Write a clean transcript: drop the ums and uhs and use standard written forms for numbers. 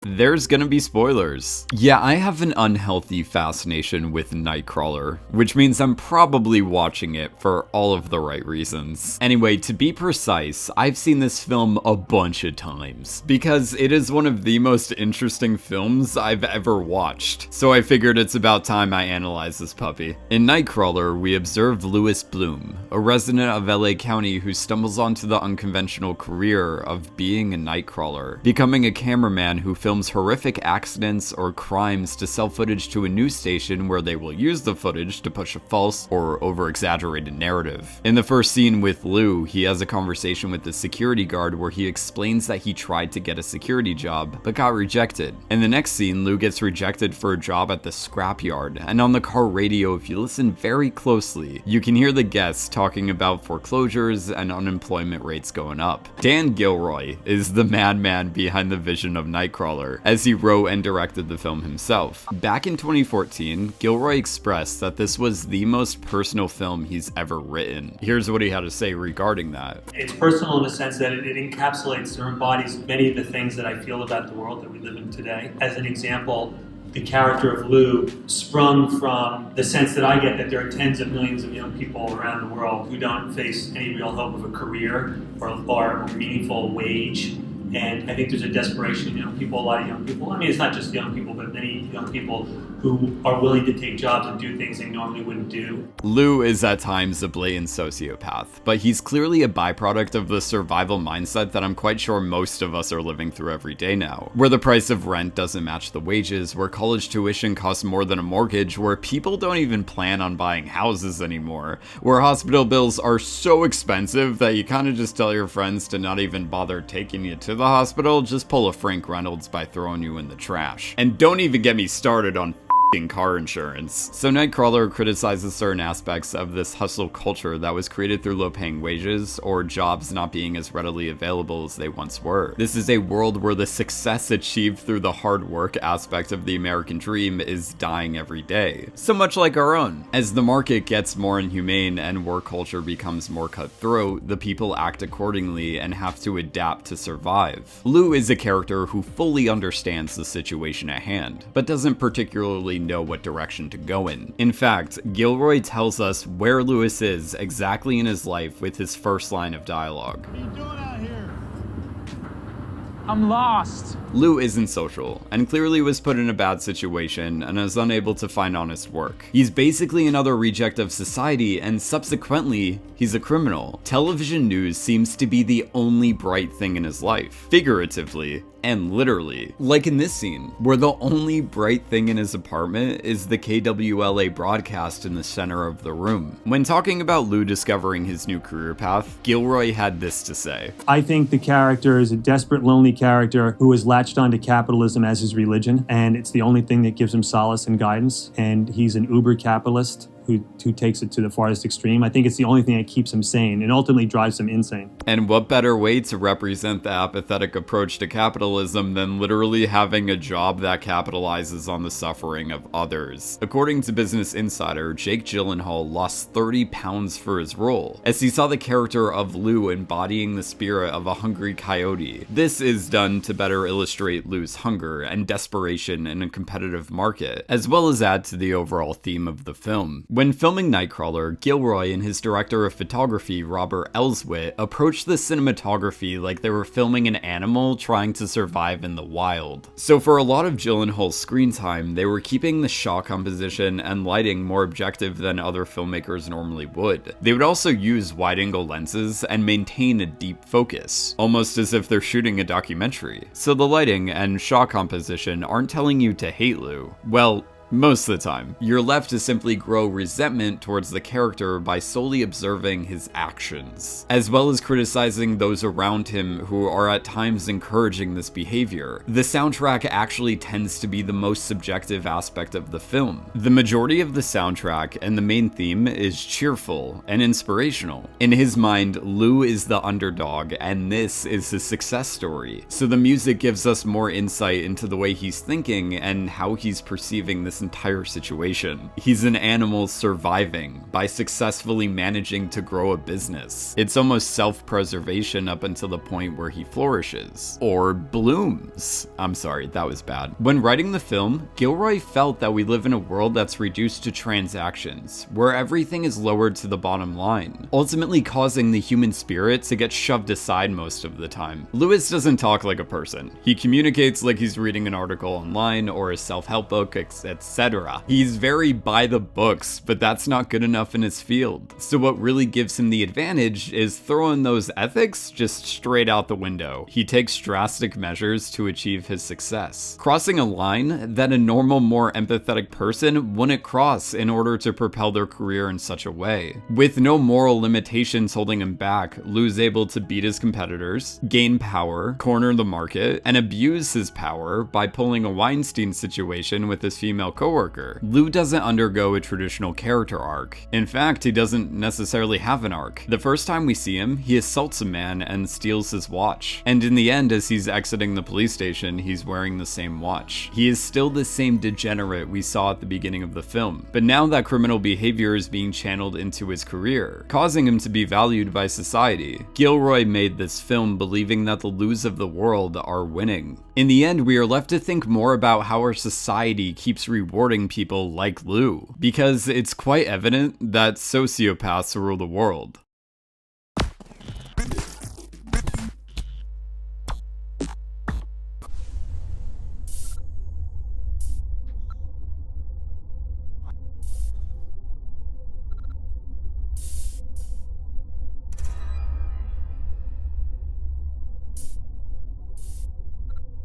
There's gonna be spoilers. Yeah, I have an unhealthy fascination with Nightcrawler, which means I'm probably watching it for all of the right reasons. Anyway, to be precise, I've seen this film a bunch of times, because it is one of the most interesting films I've ever watched, so I figured it's about time I analyze this puppy. In Nightcrawler, we observe Louis Bloom, a resident of LA County who stumbles onto the unconventional career of being a Nightcrawler, becoming a cameraman who films horrific accidents or crimes to sell footage to a news station where they will use the footage to push a false or over-exaggerated narrative. In the first scene with Lou, he has a conversation with the security guard where he explains that he tried to get a security job, but got rejected. In the next scene, Lou gets rejected for a job at the scrapyard, and on the car radio, if you listen very closely, you can hear the guests talking about foreclosures and unemployment rates going up. Dan Gilroy is the madman behind the vision of Nightcrawler, as he wrote and directed the film himself. Back in 2014, Gilroy expressed that this was the most personal film he's ever written. Here's what he had to say regarding that. It's personal in the sense that it encapsulates or embodies many of the things that I feel about the world that we live in today. As an example, the character of Lou sprung from the sense that I get that there are tens of millions of young people around the world who don't face any real hope of a career or a meaningful wage. And I think there's a desperation in young people, a lot of young people. I mean, it's not just young people, but many young people who are willing to take jobs and do things they normally wouldn't do. Lou is at times a blatant sociopath, but he's clearly a byproduct of the survival mindset that I'm quite sure most of us are living through every day now, where the price of rent doesn't match the wages, where college tuition costs more than a mortgage, where people don't even plan on buying houses anymore, where hospital bills are so expensive that you kind of just tell your friends to not even bother taking you to the hospital, just pull a Frank Reynolds by throwing you in the trash. And don't even get me started on car insurance. So Nightcrawler criticizes certain aspects of this hustle culture that was created through low-paying wages or jobs not being as readily available as they once were. This is a world where the success achieved through the hard work aspect of the American dream is dying every day. So much like our own. As the market gets more inhumane and work culture becomes more cutthroat, the people act accordingly and have to adapt to survive. Lou is a character who fully understands the situation at hand, but doesn't particularly know what direction to go in. In fact, Gilroy tells us where Louis is exactly in his life with his first line of dialogue. What are you doing out here? I'm lost. Lou isn't social, and clearly was put in a bad situation and is unable to find honest work. He's basically another reject of society, and subsequently, he's a criminal. Television news seems to be the only bright thing in his life, figuratively and literally. Like in this scene, where the only bright thing in his apartment is the KWLA broadcast in the center of the room. When talking about Lou discovering his new career path, Gilroy had this to say. I think the character is a desperate, lonely character who has latched onto capitalism as his religion, and it's the only thing that gives him solace and guidance, and he's an uber capitalist who takes it to the farthest extreme. I think it's the only thing that keeps him sane and ultimately drives him insane. And what better way to represent the apathetic approach to capitalism than literally having a job that capitalizes on the suffering of others? According to Business Insider, Jake Gyllenhaal lost 30 pounds for his role, as he saw the character of Lou embodying the spirit of a hungry coyote. This is done to better illustrate Lou's hunger and desperation in a competitive market, as well as add to the overall theme of the film. When filming Nightcrawler, Gilroy and his director of photography, Robert Elswit, approached the cinematography like they were filming an animal trying to survive in the wild. So for a lot of Gyllenhaal's screen time, they were keeping the shot composition and lighting more objective than other filmmakers normally would. They would also use wide-angle lenses and maintain a deep focus, almost as if they're shooting a documentary. So the lighting and shot composition aren't telling you to hate Lou. Well, most of the time. You're left to simply grow resentment towards the character by solely observing his actions, as well as criticizing those around him who are at times encouraging this behavior. The soundtrack actually tends to be the most subjective aspect of the film. The majority of the soundtrack and the main theme is cheerful and inspirational. In his mind, Lou is the underdog, and this is his success story. So the music gives us more insight into the way he's thinking and how he's perceiving the this entire situation. He's an animal surviving by successfully managing to grow a business. It's almost self-preservation up until the point where he flourishes. Or blooms. I'm sorry, that was bad. When writing the film, Gilroy felt that we live in a world that's reduced to transactions, where everything is lowered to the bottom line, ultimately causing the human spirit to get shoved aside most of the time. Lewis doesn't talk like a person. He communicates like he's reading an article online or a self-help book, etc. He's very by the books, but that's not good enough in his field. So what really gives him the advantage is throwing those ethics just straight out the window. He takes drastic measures to achieve his success, crossing a line that a normal, more empathetic person wouldn't cross in order to propel their career in such a way. With no moral limitations holding him back, Lou's able to beat his competitors, gain power, corner the market, and abuse his power by pulling a Weinstein situation with his female coworker. Lou doesn't undergo a traditional character arc. In fact, he doesn't necessarily have an arc. The first time we see him, he assaults a man and steals his watch. And in the end, as he's exiting the police station, he's wearing the same watch. He is still the same degenerate we saw at the beginning of the film, but now that criminal behavior is being channeled into his career, causing him to be valued by society. Gilroy made this film believing that the Lou's of the world are winning. In the end, we are left to think more about how our society keeps rewarding people like Lou, because it's quite evident that sociopaths rule the world.